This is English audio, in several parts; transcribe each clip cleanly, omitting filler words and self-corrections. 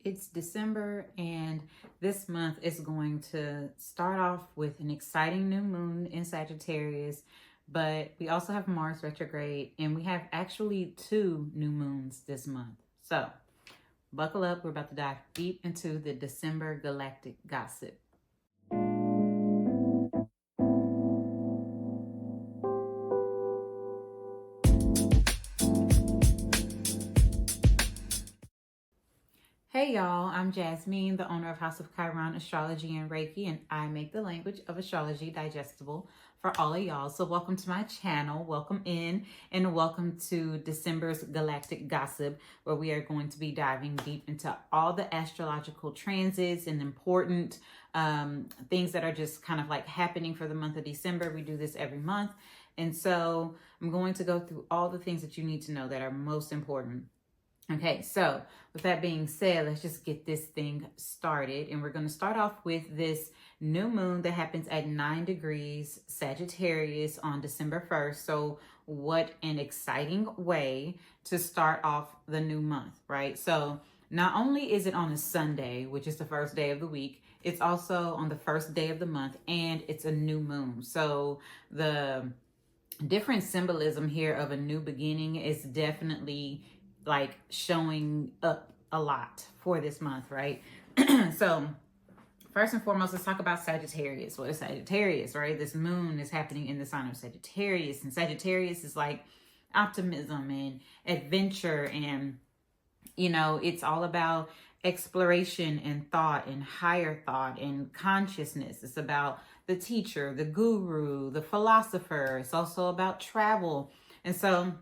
It's December, and this month is going to start off with an exciting new moon in Sagittarius, but we also have Mars retrograde, and we have actually 2 new moons this month. So buckle up. We're about to dive deep into the December galactic gossip. Hey y'all, I'm Jasmeen, the owner of House of Chiron, Astrology and Reiki, and I make the language of astrology digestible for all of y'all. So welcome to my channel, welcome in, and welcome to December's galactic gossip, where we are going to be diving deep into all the astrological transits and important things that are just kind of like happening for the month of December. We do this every month. And so I'm going to go through all the things that you need to know that are most important. Okay, so with that being said, let's just get this thing started. And we're going to start off with this new moon that happens at 9 degrees Sagittarius on December 1st. So what an exciting way to start off the new month, right? So not only is it on a Sunday, which is the first day of the week, it's also on the first day of the month, and it's a new moon. So the different symbolism here of a new beginning is definitely like showing up a lot for this month, right? So first and foremost, let's talk about Sagittarius. What is Sagittarius, right? This moon is happening in the sign of Sagittarius, and Sagittarius is like optimism and adventure, and it's all about exploration and thought and higher thought and consciousness. It's about the teacher, the guru, the philosopher. It's also about travel. And so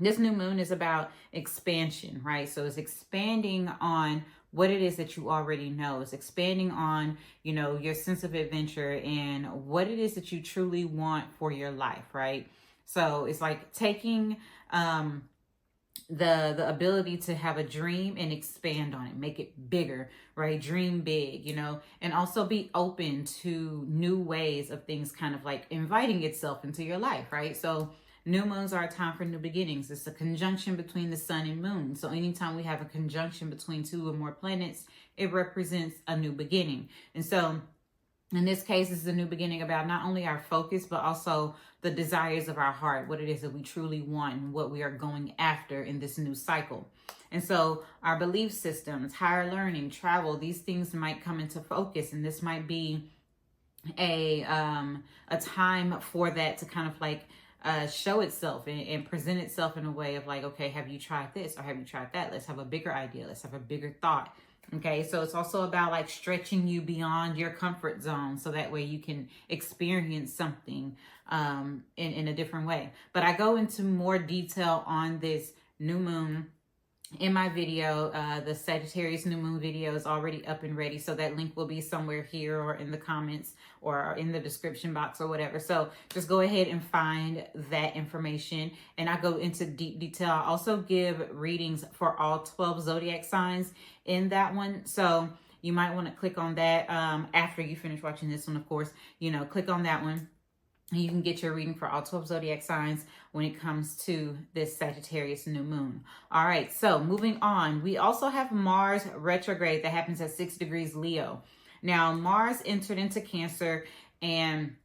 this new moon is about expansion, right? So it's expanding on what it is that you already know. It's expanding on, your sense of adventure and what it is that you truly want for your life, right? So it's like taking the ability to have a dream and expand on it, make it bigger, right? Dream big, and also be open to new ways of things kind of like inviting itself into your life, right? So new moons are a time for new beginnings. It's a conjunction between the sun and moon. So anytime we have a conjunction between 2 or more planets, it represents a new beginning. And so in this case, it's a new beginning about not only our focus, but also the desires of our heart, what it is that we truly want and what we are going after in this new cycle. And so our belief systems, higher learning, travel, these things might come into focus, and this might be a time for that to kind of like show itself and present itself in a way of like, okay, have you tried this or have you tried that? Let's have a bigger idea. Let's have a bigger thought. Okay, so it's also about like stretching you beyond your comfort zone, so that way you can experience something in a different way. But I go into more detail on this new moon in my video. The Sagittarius New Moon video is already up and ready, so that link will be somewhere here or in the comments or in the description box or whatever. So just go ahead and find that information, and I go into deep detail. I also give readings for all 12 zodiac signs in that one, so you might want to click on that after you finish watching this one, of course. Click on that one. You can get your reading for all 12 zodiac signs when it comes to this Sagittarius new moon. All right, so moving on. We also have Mars retrograde that happens at 6 degrees Leo. Now, Mars entered into Cancer, and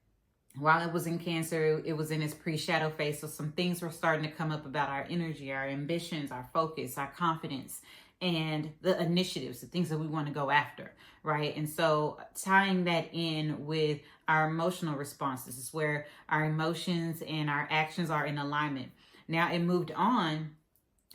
while it was in Cancer, it was in its pre-shadow phase. So some things were starting to come up about our energy, our ambitions, our focus, our confidence, and the initiatives, the things that we want to go after, right? And so tying that in with our emotional responses is where our emotions and our actions are in alignment. Now it moved on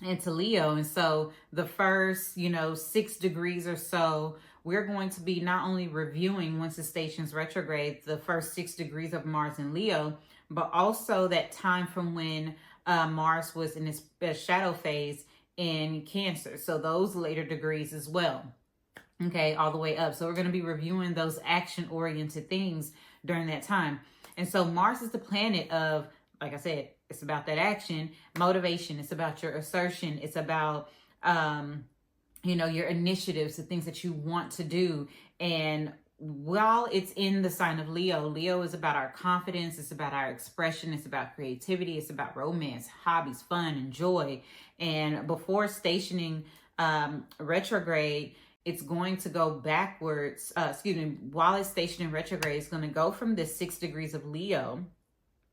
into Leo, and so the first 6 degrees or so, we're going to be not only reviewing, once the station's retrograde, the first 6 degrees of Mars in Leo, but also that time from when Mars was in its shadow phase in Cancer. So those later degrees as well. Okay, all the way up. So we're going to be reviewing those action-oriented things during that time. And so Mars is the planet of, like I said, it's about that action, motivation. It's about your assertion. It's about, your initiatives, the things that you want to do. And while it's in the sign of Leo, Leo is about our confidence. It's about our expression. It's about creativity. It's about romance, hobbies, fun, and joy. And before stationing retrograde, it's going to go backwards. While it's stationed in retrograde, it's going to go from the 6 degrees of Leo,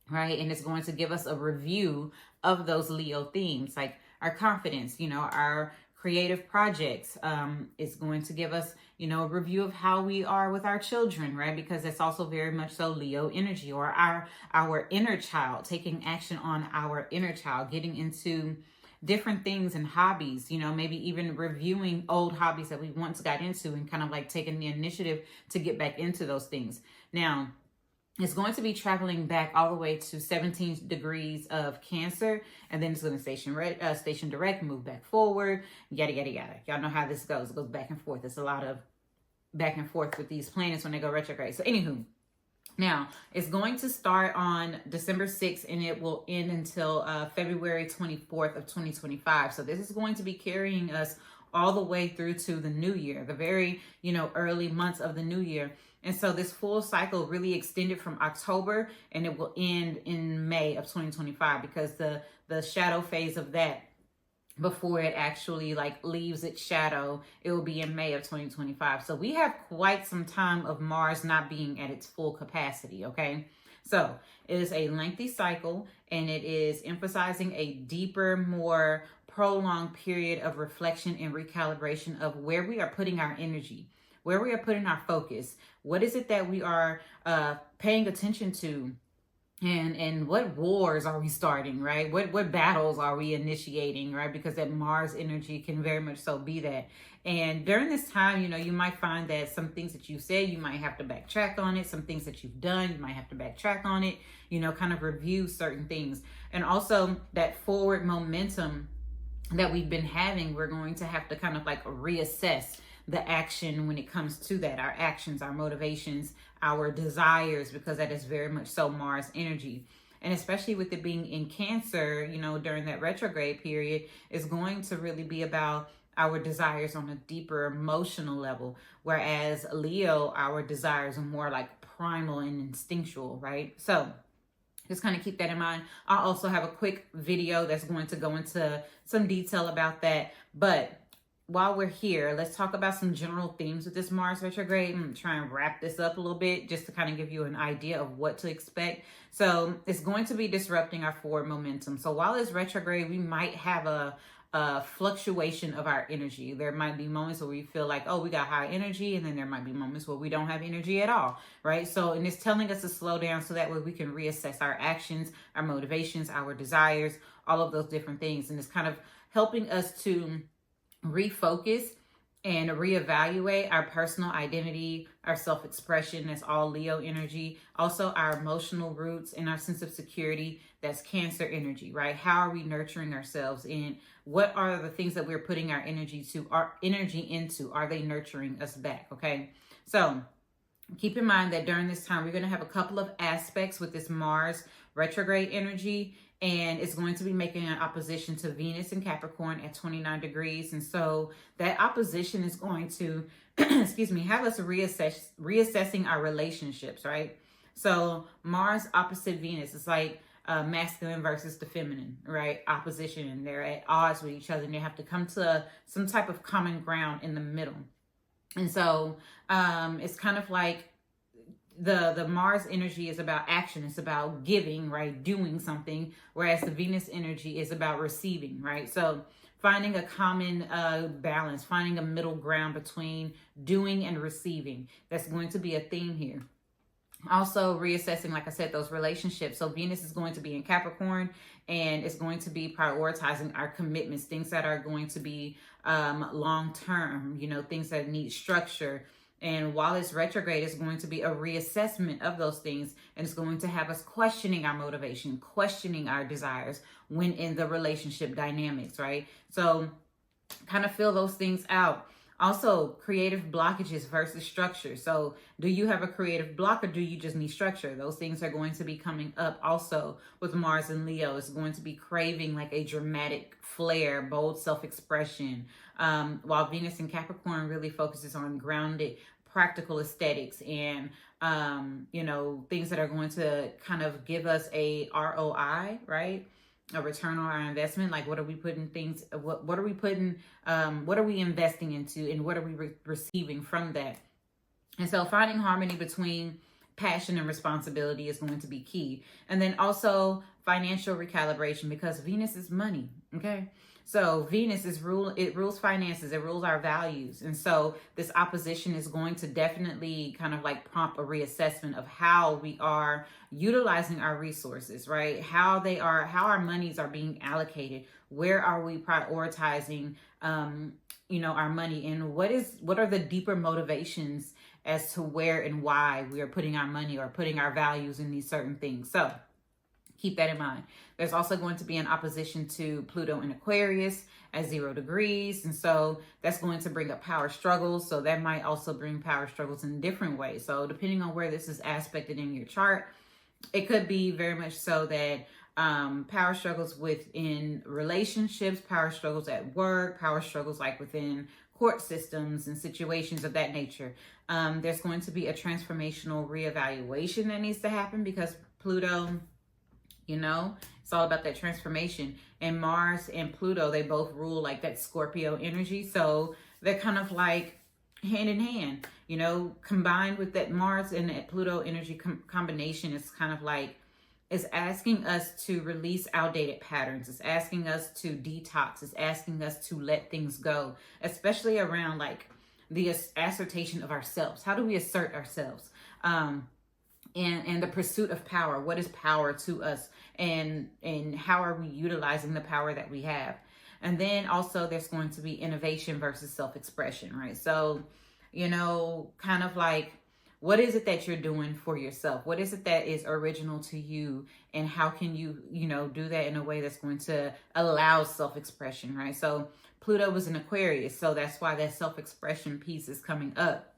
right? And it's going to give us a review of those Leo themes, like our confidence, our creative projects. It's going to give us, a review of how we are with our children, right? Because it's also very much so Leo energy, or our inner child, taking action on our inner child, getting into different things and hobbies, maybe even reviewing old hobbies that we once got into and kind of like taking the initiative to get back into those things. Now, it's going to be traveling back all the way to 17 degrees of Cancer, and then it's going to station direct, move back forward, yada, yada, yada. Y'all know how this goes. It goes back and forth. It's a lot of back and forth with these planets when they go retrograde. So anywho, now it's going to start on December 6th and it will end until February 24th of 2025. So this is going to be carrying us all the way through to the new year, the very, early months of the new year. And so this full cycle really extended from October, and it will end in May of 2025, because the shadow phase of that, before it actually like leaves its shadow, it will be in May of 2025. So we have quite some time of Mars not being at its full capacity, okay? So it is a lengthy cycle, and it is emphasizing a deeper, more prolonged period of reflection and recalibration of where we are putting our energy, where we are putting our focus. What is it that we are paying attention to? And what wars are we starting, right? What battles are we initiating, right? Because that Mars energy can very much so be that. And during this time, you might find that some things that you said, you might have to backtrack on it. Some things that you've done, you might have to backtrack on it, kind of review certain things. And also that forward momentum that we've been having, we're going to have to kind of like reassess the action when it comes to that, our actions, our motivations, our desires, because that is very much so Mars energy. And especially with it being in Cancer, during that retrograde period, is going to really be about our desires on a deeper emotional level. Whereas Leo, our desires are more like primal and instinctual, right? So just kind of keep that in mind. I'll also have a quick video that's going to go into some detail about that. But while we're here, let's talk about some general themes with this Mars retrograde. I'm try and wrap this up a little bit just to kind of give you an idea of what to expect. So it's going to be disrupting our forward momentum. So while it's retrograde, we might have a fluctuation of our energy. There might be moments where we feel like, oh, we got high energy, and then there might be moments where we don't have energy at all, right? So, and it's telling us to slow down so that way we can reassess our actions, our motivations, our desires, all of those different things. And it's kind of helping us to refocus and reevaluate our personal identity, our self-expression. That's all Leo energy. Also our emotional roots and our sense of security. That's Cancer energy, right? How are we nurturing ourselves, and what are the things that we're putting our energy into? Are they nurturing us back? Okay. So keep in mind that during this time, we're going to have a couple of aspects with this Mars retrograde energy, and it's going to be making an opposition to Venus in Capricorn at 29 degrees. And so that opposition is going to, have us reassessing our relationships, right? So Mars opposite Venus is like masculine versus the feminine, right? Opposition, and they're at odds with each other, and they have to come to some type of common ground in the middle. And so it's kind of like the Mars energy is about action. It's about giving, right? Doing something. Whereas the Venus energy is about receiving, right? So finding a common balance, finding a middle ground between doing and receiving. That's going to be a theme here. Also reassessing, like I said, those relationships. So Venus is going to be in Capricorn, and it's going to be prioritizing our commitments, things that are going to be long-term, things that need structure. And while it's retrograde, it's going to be a reassessment of those things. And it's going to have us questioning our motivation, questioning our desires when in the relationship dynamics, right? So kind of feel those things out. Also, creative blockages versus structure. So do you have a creative block, or do you just need structure? Those things are going to be coming up also with Mars and Leo. It's going to be craving like a dramatic flair, bold self-expression. While Venus in Capricorn really focuses on grounded, practical aesthetics and, things that are going to kind of give us a ROI, right? a return on our investment. Like, what are we putting things, what are we putting, what are we investing into, and what are we receiving from that? And so finding harmony between passion and responsibility is going to be key. And then also financial recalibration, because Venus is money. Okay. So Venus it rules finances, it rules our values. And so this opposition is going to definitely kind of like prompt a reassessment of how we are utilizing our resources, right? How our monies are being allocated. Where are we prioritizing, our money, and what are the deeper motivations as to where and why we are putting our money or putting our values in these certain things. So keep that in mind. There's also going to be an opposition to Pluto in Aquarius at 0 degrees. And so that's going to bring up power struggles. So that might also bring power struggles in different ways. So depending on where this is aspected in your chart, it could be very much so that power struggles within relationships, power struggles at work, power struggles like within court systems and situations of that nature. There's going to be a transformational reevaluation that needs to happen, because Pluto, it's all about that transformation. And Mars and Pluto, they both rule like that Scorpio energy. So they're kind of like hand in hand, combined with that Mars and that Pluto energy combination. Is kind of like, it's asking us to release outdated patterns. It's asking us to detox. It's asking us to let things go, especially around like the assertion of ourselves. How do we assert ourselves? And the pursuit of power. What is power to us? And how are we utilizing the power that we have? And then also there's going to be innovation versus self-expression, right? So, kind of like, what is it that you're doing for yourself? What is it that is original to you? And how can you, do that in a way that's going to allow self-expression, right? So Pluto was in Aquarius, so that's why that self-expression piece is coming up.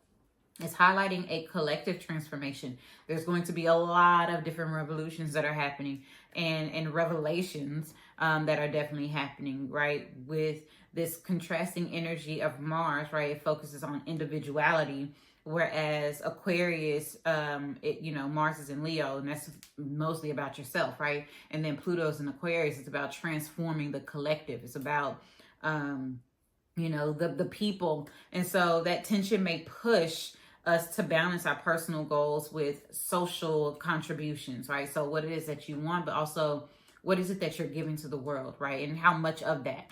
It's highlighting a collective transformation. There's going to be a lot of different revolutions that are happening and revelations that are definitely happening, right? With this contrasting energy of Mars, right? It focuses on individuality, whereas Aquarius, Mars is in Leo, and that's mostly about yourself, right? And then Pluto's in Aquarius. It's about transforming the collective. It's about, the people. And so that tension may push us to balance our personal goals with social contributions, right? So what it is that you want, but also what is it that you're giving to the world, right? And how much of that.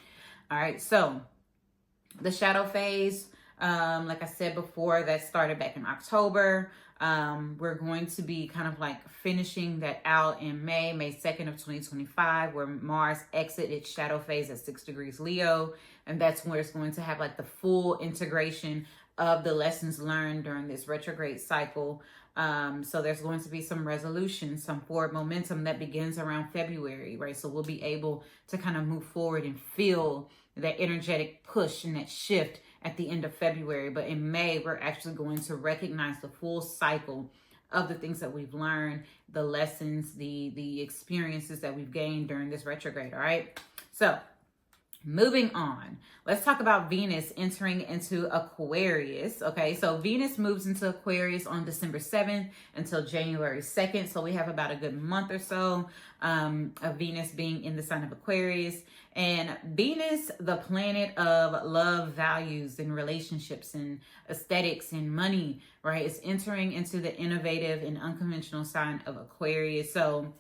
All right. So the shadow phase, like I said before, that started back in October. We're going to be kind of like finishing that out in May 2nd of 2025, where Mars exits its shadow phase at 6 degrees Leo. And that's where it's going to have like the full integration of the lessons learned during this retrograde cycle. So there's going to be some resolution, some forward momentum that begins around February, right? So we'll be able to kind of move forward and feel that energetic push and that shift at the end of February. But in May, we're actually going to recognize the full cycle of the things that we've learned, the lessons, the experiences that we've gained during this retrograde. All right. So moving on, let's talk about Venus entering into Aquarius. Okay, so Venus moves into Aquarius on December 7th until January 2nd. So we have about a good month or so of Venus being in the sign of Aquarius. And Venus, the planet of love, values, and relationships, and aesthetics, and money, right, is entering into the innovative and unconventional sign of Aquarius. So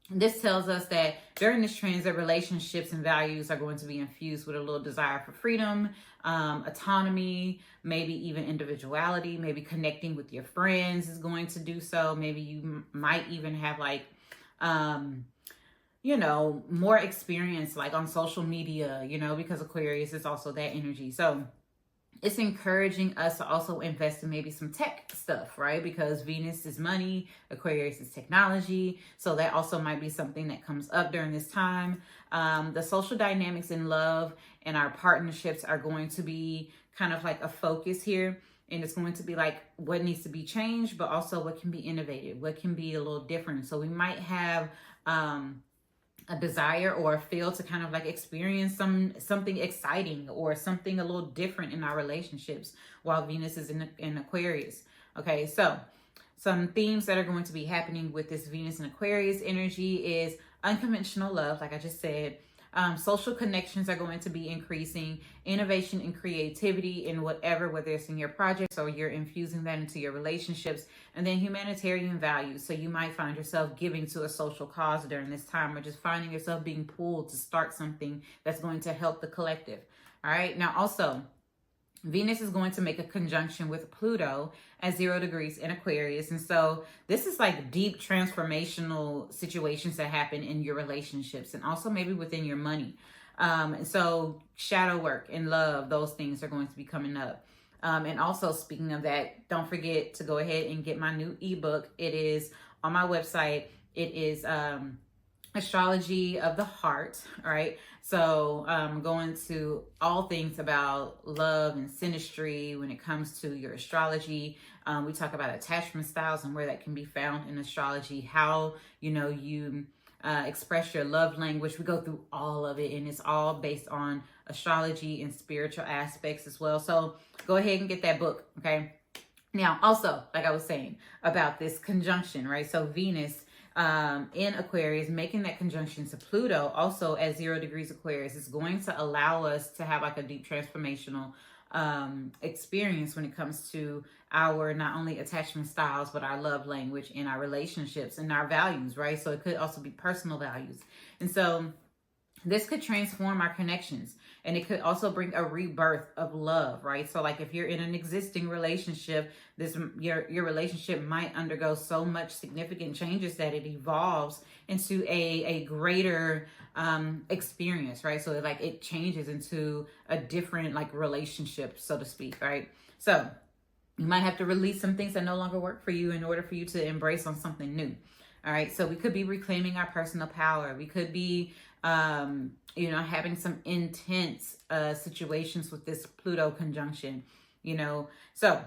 this tells us that during this transit, relationships and values are going to be infused with a little desire for freedom, autonomy, maybe even individuality, maybe connecting with your friends is going to do so. Maybe you might even have like, more experience like on social media, because Aquarius is also that energy. So it's encouraging us to also invest in maybe some tech stuff, right? Because Venus is money, Aquarius is technology. So that also might be something that comes up during this time. The social dynamics in love and our partnerships are going to be kind of like a focus here. And it's going to be like what needs to be changed, but also what can be innovated, what can be a little different. So we might have a desire or a feel to kind of like experience something exciting or something a little different in our relationships while Venus is in Aquarius. Okay, so some themes that are going to be happening with this Venus and Aquarius energy is unconventional love, like I just said. Social connections are going to be increasing, innovation and creativity in whatever, whether it's in your projects or you're infusing that into your relationships, and then humanitarian values. So you might find yourself giving to a social cause during this time, or just finding yourself being pulled to start something that's going to help the collective. All right. Now, also, Venus is going to make a conjunction with Pluto at 0 degrees in Aquarius. And so this is like deep transformational situations that happen in your relationships and also maybe within your money. And so shadow work and love, those things are going to be coming up. And also, speaking of that, don't forget to go ahead and get my new ebook. It is on my website. It is Astrology of the Heart. All right. So going to all things about love and synastry when it comes to your astrology. We talk about attachment styles and where that can be found in astrology, how, you express your love language. We go through all of it, and it's all based on astrology and spiritual aspects as well. So go ahead and get that book. Okay. Now, also, like I was saying about this conjunction, right? So Venus in Aquarius, making that conjunction to Pluto, also at 0 degrees Aquarius, is going to allow us to have like a deep transformational experience when it comes to our not only attachment styles, but our love language and our relationships and our values, right? So it could also be personal values. And so this could transform our connections, and it could also bring a rebirth of love, right? So like if you're in an existing relationship, your relationship might undergo so much significant changes that it evolves into a greater experience, right? So like it changes into a different like relationship, so to speak, right? So you might have to release some things that no longer work for you in order for you to embrace on something new. All right. So we could be reclaiming our personal power. We could be, having some intense situations with this Pluto conjunction, So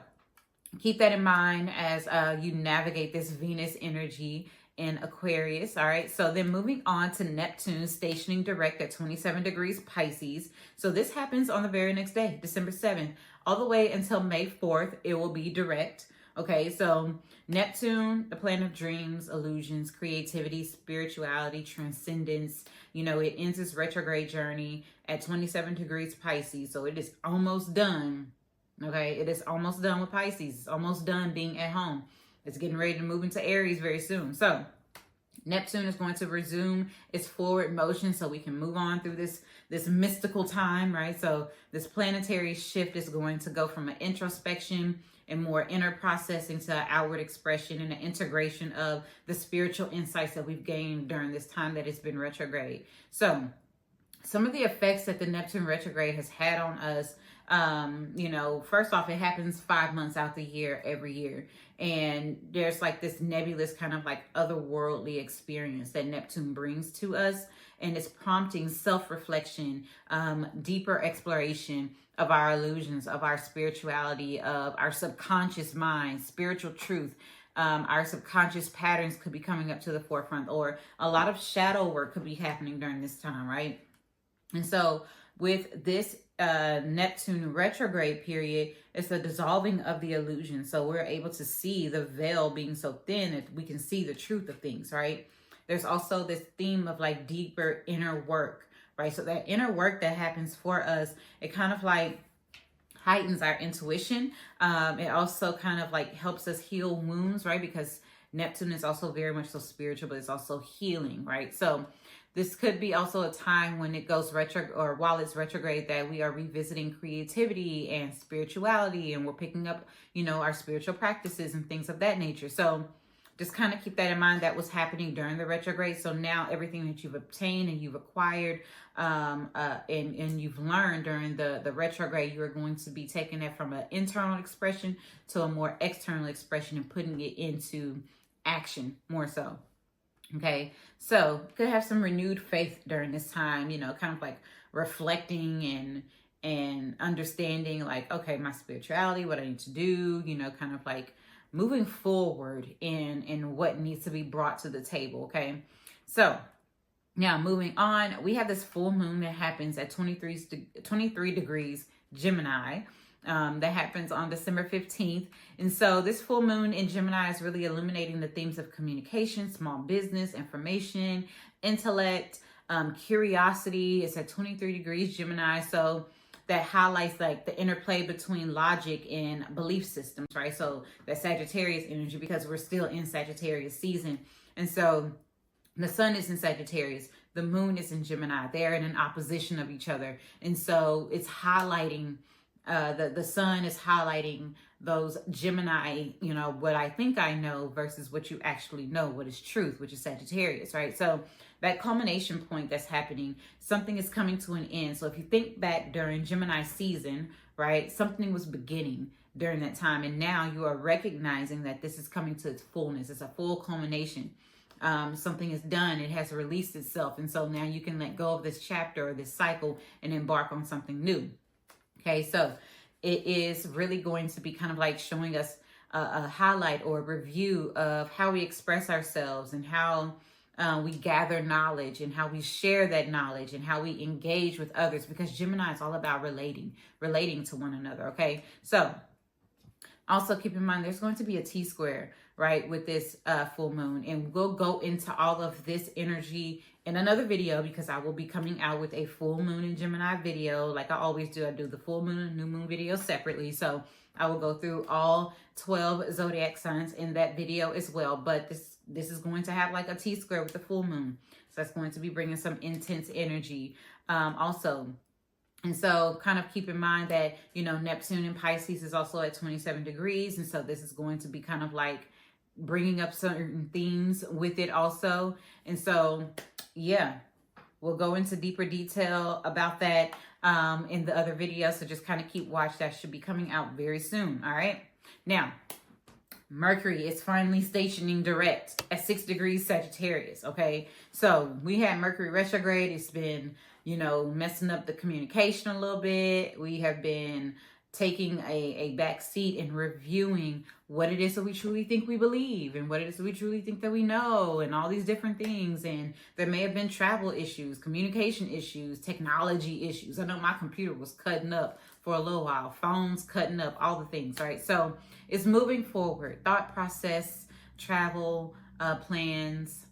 keep that in mind as you navigate this Venus energy in Aquarius. All right. So then moving on to Neptune stationing direct at 27 degrees Pisces. So this happens on the very next day, December 7th, all the way until May 4th. It will be direct. Okay, so Neptune, the planet of dreams, illusions, creativity, spirituality, transcendence. It ends its retrograde journey at 27 degrees Pisces. So it is almost done. Okay, it is almost done with Pisces. It's almost done being at home. It's getting ready to move into Aries very soon. So Neptune is going to resume its forward motion so we can move on through this mystical time, right? So this planetary shift is going to go from an introspection and more inner processing to outward expression and an integration of the spiritual insights that we've gained during this time that it's been retrograde. So some of the effects that the Neptune retrograde has had on us, first off, it happens 5 months out the year, every year. And there's like this nebulous kind of like otherworldly experience that Neptune brings to us. And it's prompting self-reflection, deeper exploration of our illusions, of our spirituality, of our subconscious mind, spiritual truth. Our subconscious patterns could be coming up to the forefront, or a lot of shadow work could be happening during this time, right? And so with this Neptune retrograde period, it's the dissolving of the illusion. So we're able to see the veil being so thin that we can see the truth of things, right? There's also this theme of like deeper inner work, right? So that inner work that happens for us, it kind of like heightens our intuition. It also kind of like helps us heal wounds, right? Because Neptune is also very much so spiritual, but it's also healing, right? So this could be also a time when it goes retrograde, or while it's retrograde, that we are revisiting creativity and spirituality, and we're picking up, our spiritual practices and things of that nature. So just kind of keep that in mind. That was happening during the retrograde. So now everything that you've obtained and you've acquired and you've learned during the retrograde, you're going to be taking that from an internal expression to a more external expression and putting it into action more so. Okay, so could have some renewed faith during this time, kind of like reflecting and understanding like, okay, my spirituality, what I need to do, kind of like moving forward in what needs to be brought to the table. Okay, so now moving on, we have this full moon that happens at 23 degrees Gemini. That happens on December 15th. And so this full moon in Gemini is really illuminating the themes of communication, small business, information, intellect, curiosity. It's at 23 degrees Gemini. So that highlights like the interplay between logic and belief systems, right? So that Sagittarius energy, because we're still in Sagittarius season. And so the sun is in Sagittarius, the moon is in Gemini. They're in an opposition of each other. And so it's highlighting, the sun is highlighting those Gemini, you know, what I think I know versus what you actually know, what is truth, which is Sagittarius, right? So that culmination point that's happening, something is coming to an end. So if you think back during Gemini season, right, something was beginning during that time. And now you are recognizing that this is coming to its fullness. It's a full culmination. Something is done. It has released itself. And so now you can let go of this chapter or this cycle and embark on something new. Okay, so it is really going to be kind of like showing us a highlight or a review of how we express ourselves and how we gather knowledge and how we share that knowledge and how we engage with others, because Gemini is all about relating to one another. Okay, so also keep in mind there's going to be a T-square, right, with this full moon, and we'll go into all of this energy in another video, because I will be coming out with a full moon in Gemini video like I always do. I do the full moon and new moon video separately, so I will go through all 12 zodiac signs in that video as well. But this is going to have like a T-square with the full moon, so that's going to be bringing some intense energy also. And so kind of keep in mind that, you know, Neptune in Pisces is also at 27 degrees. And so this is going to be kind of like bringing up certain themes with it also. And so, yeah, we'll go into deeper detail about that in the other video. So just kind of keep watch. That should be coming out very soon. All right. Now, Mercury is finally stationing direct at 6 degrees Sagittarius. Okay. So we had Mercury retrograde. It's been, you know, messing up the communication a little bit. We have been taking a back seat and reviewing what it is that we truly think we believe and what it is that we truly think that we know and all these different things. And there may have been travel issues, communication issues, technology issues. I know my computer was cutting up for a little while, phones cutting up, all the things, right? So it's moving forward. Thought process, travel, plans,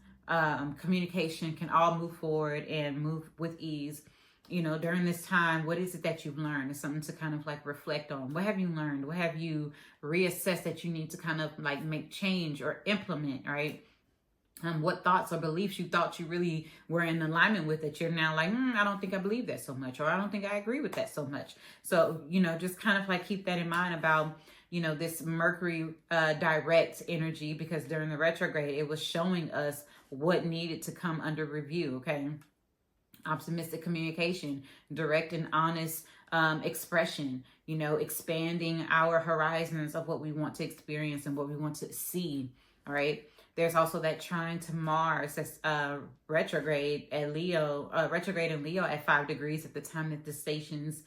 communication can all move forward and move with ease. You know, during this time, what is it that you've learned? It's something to kind of like reflect on. What have you learned? What have you reassessed that you need to kind of like make change or implement, right? What thoughts or beliefs you thought you really were in alignment with that you're now like, I don't think I believe that so much, or I don't think I agree with that so much. So, you know, just kind of like keep that in mind about, you know, this Mercury direct energy, because during the retrograde, it was showing us what needed to come under review, okay? Optimistic communication, direct and honest expression, you know, expanding our horizons of what we want to experience and what we want to see, all right? There's also that trine to Mars that's retrograde at Leo, retrograde in Leo at 5 degrees at the time that the station's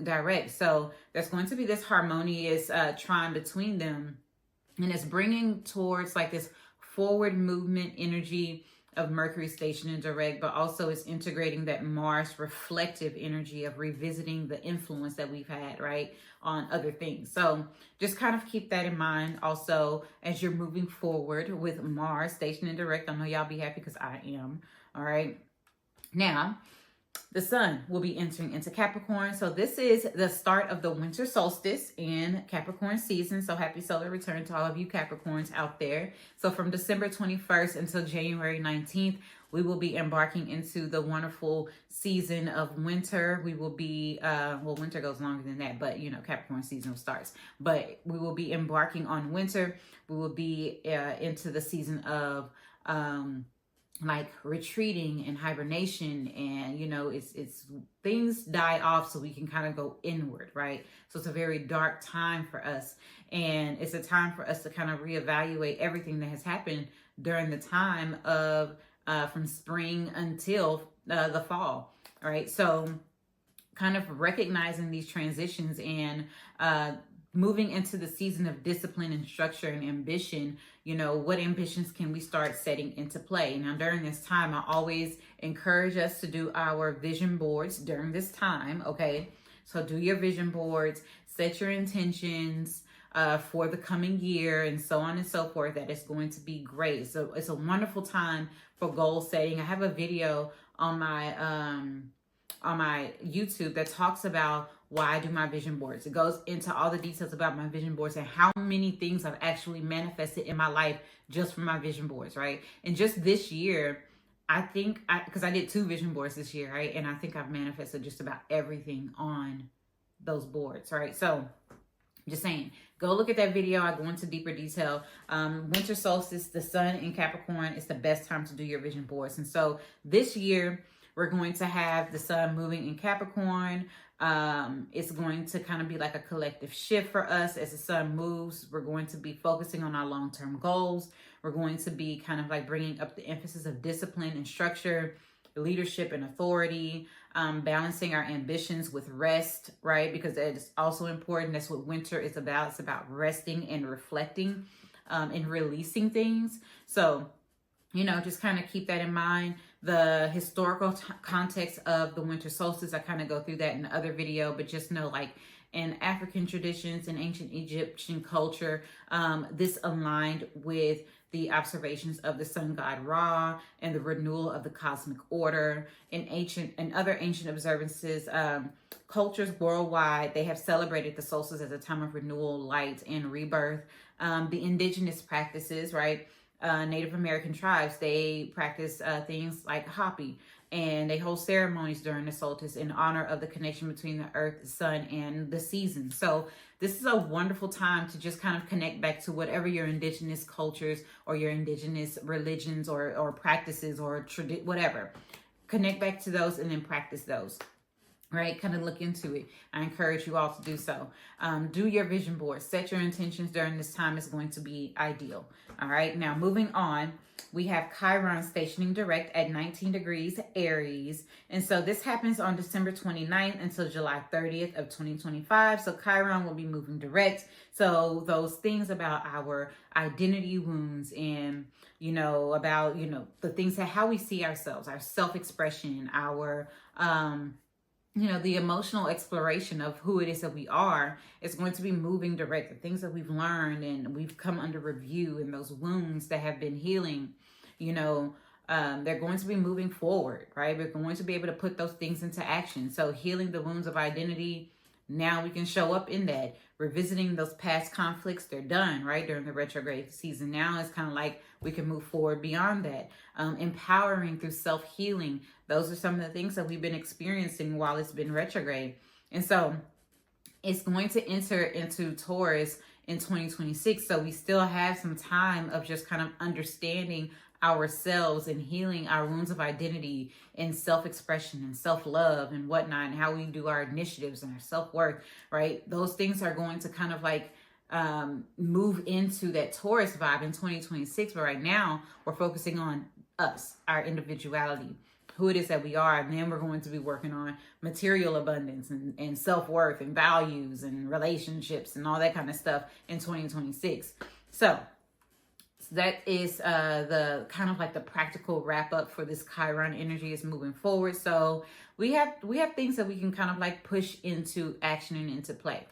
direct. So there's going to be this harmonious trine between them, and it's bringing towards like this forward movement energy of Mercury station in direct, but also it's integrating that Mars reflective energy of revisiting the influence that we've had, right, on other things. So just kind of keep that in mind also as you're moving forward with Mars station in direct. I know y'all be happy because I am. All right. Now, the sun will be entering into Capricorn. So this is the start of the winter solstice in Capricorn season. So happy solar return to all of you Capricorns out there. So from December 21st until January 19th, we will be embarking into the wonderful season of winter. We will be, well, winter goes longer than that, but you know, Capricorn season starts. But we will be embarking on winter. We will be into the season of like retreating and hibernation, and you know, it's things die off so we can kind of go inward, right? So it's a very dark time for us, and it's a time for us to kind of reevaluate everything that has happened during the time of from spring until the fall, right? So kind of recognizing these transitions and moving into the season of discipline and structure and ambition. You know, what ambitions can we start setting into play? Now, during this time, I always encourage us to do our vision boards during this time, okay? So do your vision boards, set your intentions, for the coming year and so on and so forth, that it's going to be great. So it's a wonderful time for goal setting. I have a video on my YouTube that talks about why I do my vision boards. It goes into all the details about my vision boards and how many things I've actually manifested in my life just from my vision boards, right? And just this year, I think, because I did 2 vision boards this year, right? And I think I've manifested just about everything on those boards, right? So just saying, go look at that video. I go into deeper detail. Winter solstice, the sun in Capricorn, is the best time to do your vision boards. And so this year, we're going to have the sun moving in Capricorn. It's going to kind of be like a collective shift for us as the sun moves. We're going to be focusing on our long-term goals. We're going to be kind of like bringing up the emphasis of discipline and structure, leadership and authority, balancing our ambitions with rest, right? Because that is also important. That's what winter is about. It's about resting and reflecting and releasing things. So, you know, just kind of keep that in mind. The historical context of the winter solstice, I kind of go through that in the other video, but just know, like, in African traditions and ancient Egyptian culture, this aligned with the observations of the sun god Ra and the renewal of the cosmic order. In ancient and other ancient observances, cultures worldwide, they have celebrated the solstice as a time of renewal, light, and rebirth. The indigenous practices, right? Native American tribes, they practice things like Hopi, and they hold ceremonies during the solstice in honor of the connection between the earth, the sun, and the seasons. So this is a wonderful time to just kind of connect back to whatever your indigenous cultures or your indigenous religions or practices or whatever. Connect back to those and then practice those. Right? Kind of look into it. I encourage you all to do so. Do your vision board. Set your intentions during this time. Is going to be ideal. All right. Now, moving on, we have Chiron stationing direct at 19 degrees Aries. And so this happens on December 29th until July 30th of 2025. So Chiron will be moving direct. So those things about our identity wounds and, you know, about, you know, the things that how we see ourselves, our self-expression, our, you know, the emotional exploration of who it is that we are is going to be moving direct. The things that we've learned and we've come under review and those wounds that have been healing, you know, they're going to be moving forward, right? We're going to be able to put those things into action. So healing the wounds of identity, now we can show up in that. Revisiting those past conflicts, they're done, right? During the retrograde season. Now it's kind of like we can move forward beyond that. Empowering through self-healing. Those are some of the things that we've been experiencing while it's been retrograde. And so it's going to enter into Taurus in 2026. So we still have some time of just kind of understanding ourselves and healing our wounds of identity and self-expression and self-love and whatnot, and how we do our initiatives and our self-worth, right? Those things are going to kind of like move into that Taurus vibe in 2026. But right now we're focusing on us, our individuality, who it is that we are. And then we're going to be working on material abundance and self-worth and values and relationships and all that kind of stuff in 2026. So that is the kind of like the practical wrap up for this Chiron energy is moving forward. So we have things that we can kind of like push into action and into play.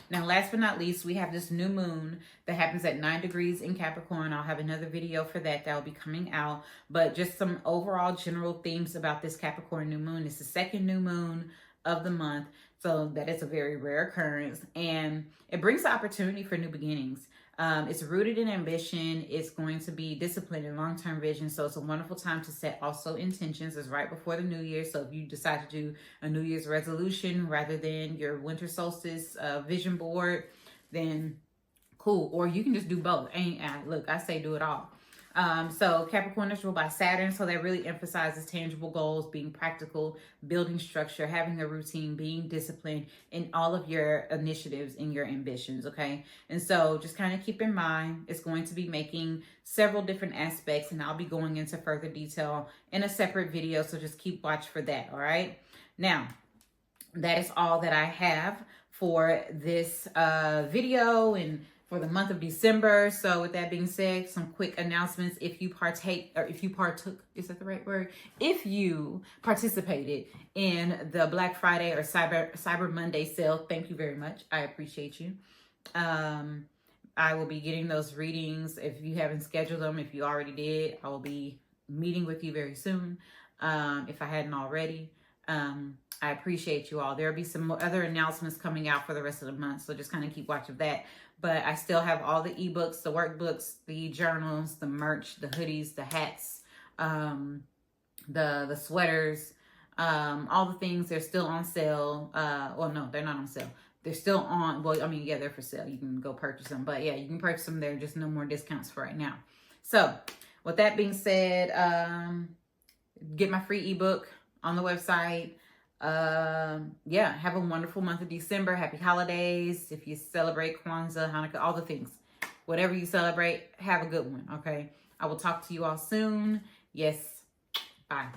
Now, last but not least, we have this new moon that happens at 9 degrees in Capricorn. I'll have another video for that will be coming out. But just some overall general themes about this Capricorn new moon. It's the second new moon of the month. So that is a very rare occurrence. And it brings the opportunity for new beginnings. It's rooted in ambition. It's going to be discipline and long-term vision. So it's a wonderful time to set also intentions. It's right before the new year. So if you decide to do a New Year's resolution rather than your winter solstice vision board, then cool. Or you can just do both. Look, I say do it all. So Capricorn is ruled by Saturn. So that really emphasizes tangible goals, being practical, building structure, having a routine, being disciplined in all of your initiatives and your ambitions. Okay. And so just kind of keep in mind, it's going to be making several different aspects, and I'll be going into further detail in a separate video. So just keep watch for that. All right. Now, that is all that I have for this video and for the month of December. So with that being said, some quick announcements. If you partake, or if you partook, is that the right word? If you participated in the Black Friday or Cyber Monday sale, thank you very much. I appreciate you. I will be getting those readings. If you haven't scheduled them, if you already did, I will be meeting with you very soon. If I hadn't already. I appreciate you all. There'll be some other announcements coming out for the rest of the month, so just kind of keep watch of that. But I still have all the ebooks, the workbooks, the journals, the merch, the hoodies, the hats, the sweaters, all the things. They're still on sale. Well, no, they're not on sale. They're still on, well, I mean, yeah, they're for sale. You can go purchase them. But yeah, you can purchase them there. Just no more discounts for right now. So with that being said, get my free ebook on the website. Yeah, have a wonderful month of December. Happy holidays. If you celebrate Kwanzaa, Hanukkah, all the things. Whatever you celebrate, have a good one, okay? I will talk to you all soon. Yes, bye.